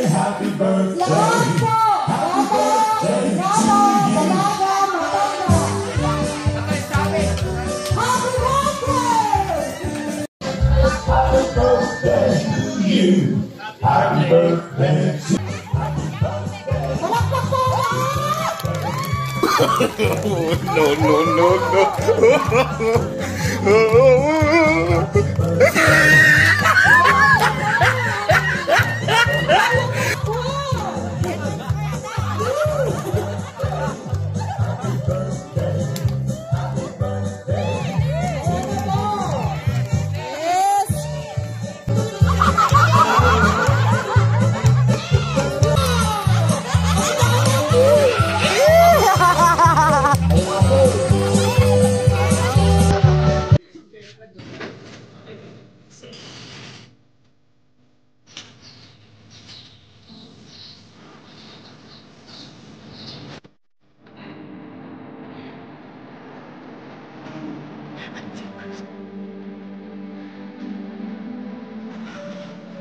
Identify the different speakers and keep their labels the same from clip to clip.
Speaker 1: Happy birthday. No.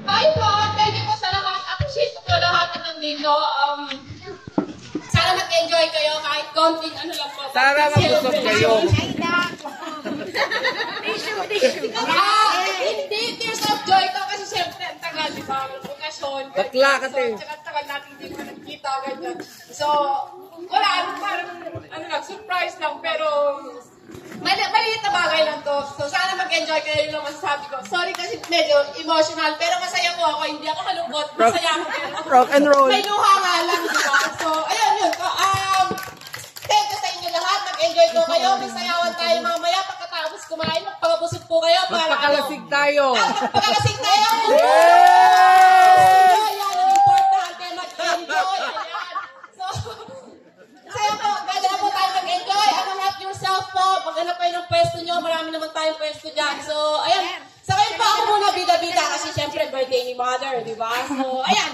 Speaker 2: Hi po! Thank you po sa lahat. Appreciate ko lahat ng nandito. Sana mag-enjoy kayo kahit konting ano lang po.
Speaker 3: Sana mag-usap kayo.
Speaker 2: Hindi, tears of joy to kasi syempre ang tagal, di ba? Okasyon.
Speaker 3: Bakla kasi.
Speaker 2: So, tsaka tagal natin hindi ko nagkita, ganyan. So, wala, parang, ano lang, surprise lang, pero maliit na bagay lang to. So, sana mag-enjoy kayo, yun lang masasabi ko. Sorry kasi medyo emotional, pero masaya po ako. Hindi ako malungkot. Masaya ako.
Speaker 3: Rock and roll.
Speaker 2: May luha nga lang, diba? So, ayun, yun. Thank you sa inyo lahat. Mag-enjoy ko kayo. May sayawan tayo mamaya. Pagkatapos kumain, magpakabusog po kayo.
Speaker 3: Magpakalasig tayo.
Speaker 2: Magpakalasig tayo.
Speaker 3: Yay!
Speaker 2: Ayan, ang importante. Mag-enjoy. Ayan. So, masaya po. Ganda na po tayo mag-enjoy. Help yourself po. Paghanap kayo ng pwesto nyo, marami naman tayong pwesto dyan. So, ayan. Sa kayo pa ako muna bida-bida kasi syempre birthday ni Mother, di ba? So, ayan.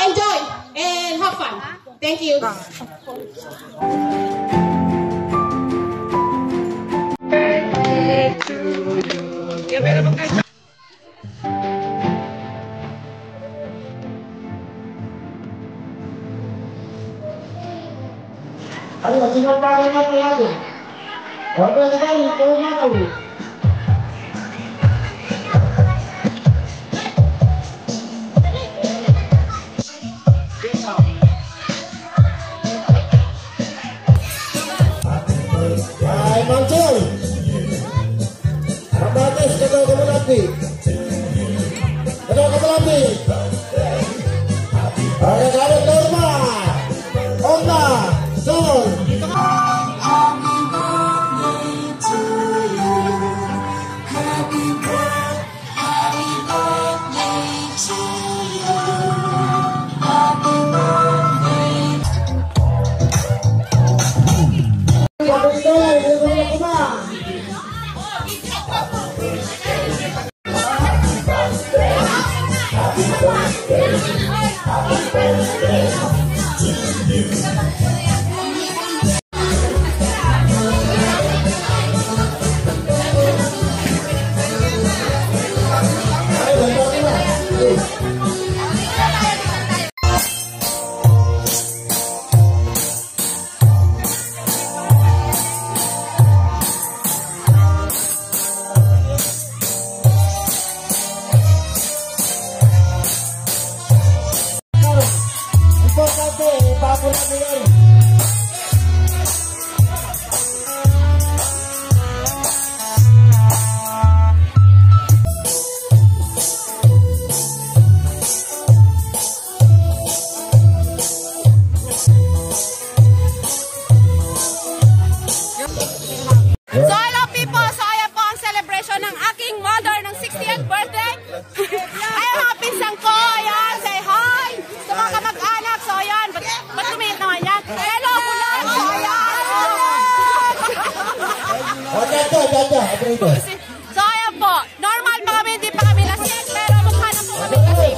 Speaker 2: Enjoy and have fun. Thank you.
Speaker 3: Birthday to you. Yeah, meron bang kayo?
Speaker 1: Ano, sinatawa na po yan. Okay na tayo, ito na tayo. Katalati. Ano Katalati? Ay, kaya Norma. Onda. Sol.
Speaker 2: So ayan po, normal pa kami, hindi pa kami lasing, pero mukha na po kami lasing.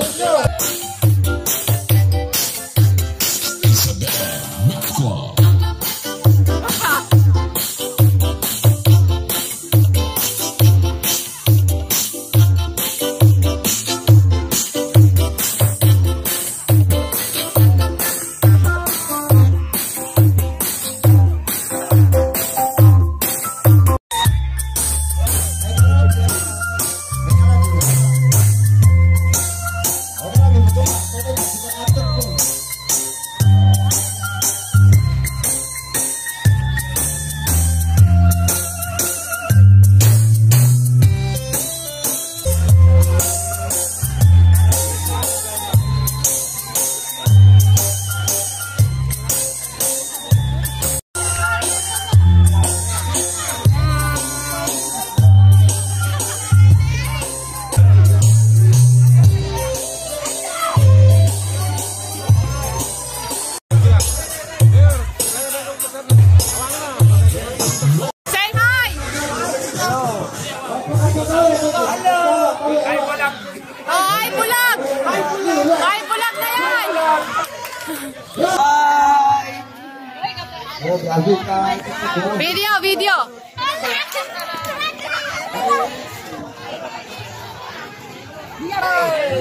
Speaker 2: Video.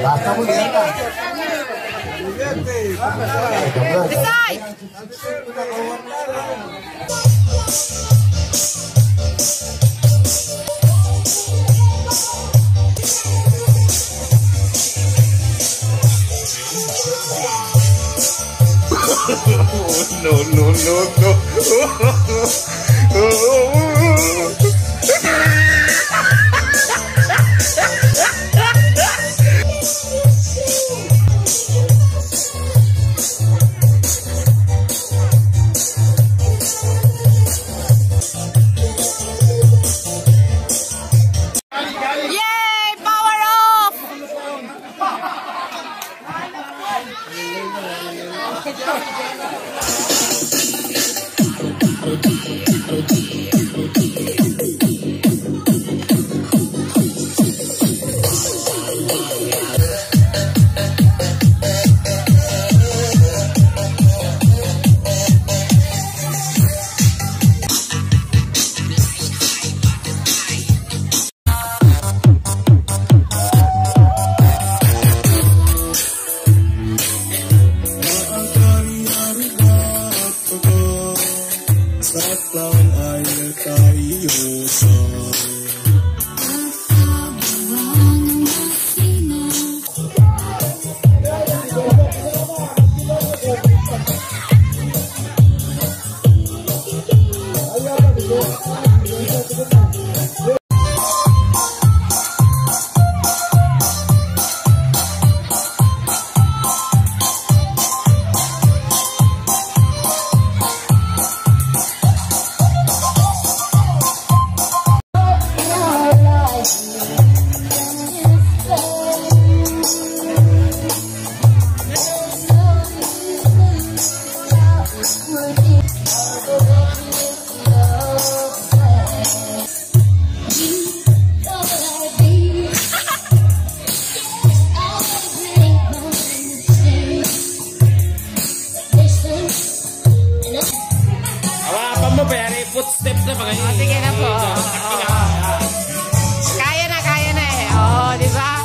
Speaker 1: Basta mo yan ka.
Speaker 2: Decide.
Speaker 3: No.
Speaker 2: Yay! Power off!
Speaker 4: Hawakan mo pa yan, footsteps na mga yun.
Speaker 3: Sige na po. Kaya na eh. Oo, di ba?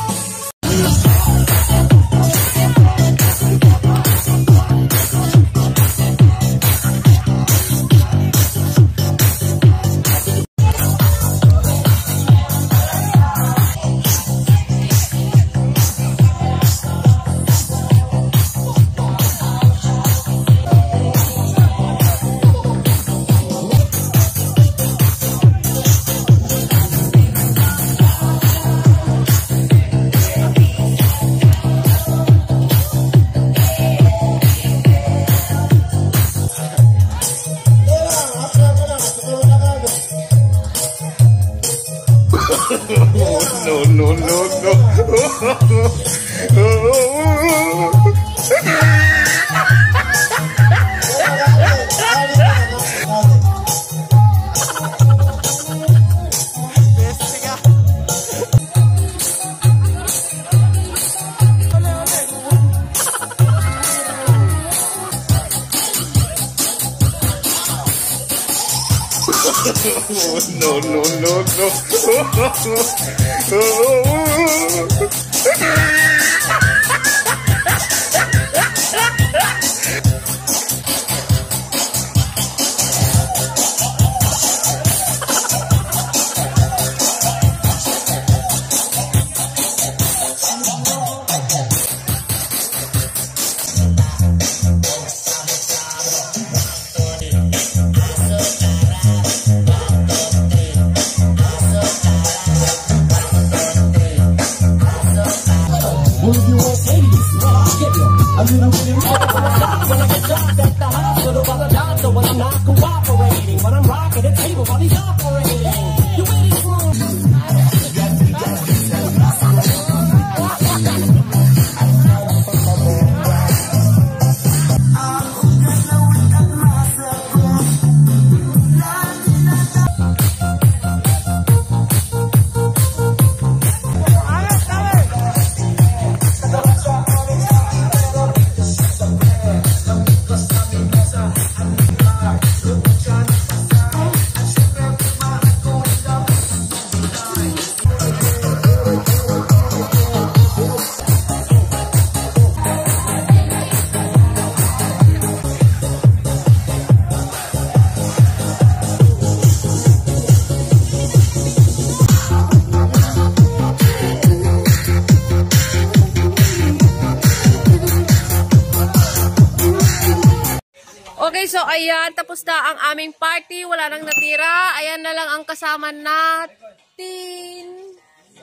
Speaker 3: Okay, so ayan, tapos na ang aming party. Wala nang natira. Ayan na lang ang kasama natin.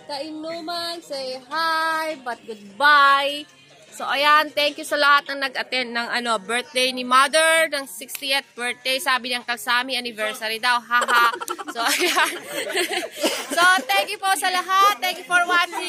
Speaker 3: Kainuman, say hi, but goodbye. So ayan, thank you sa lahat ng nag-attend ng birthday ni Mother, ng 60th birthday. Sabi niyang Kalsami, anniversary daw. Haha. So ayan. So thank you po sa lahat. Thank you for watching.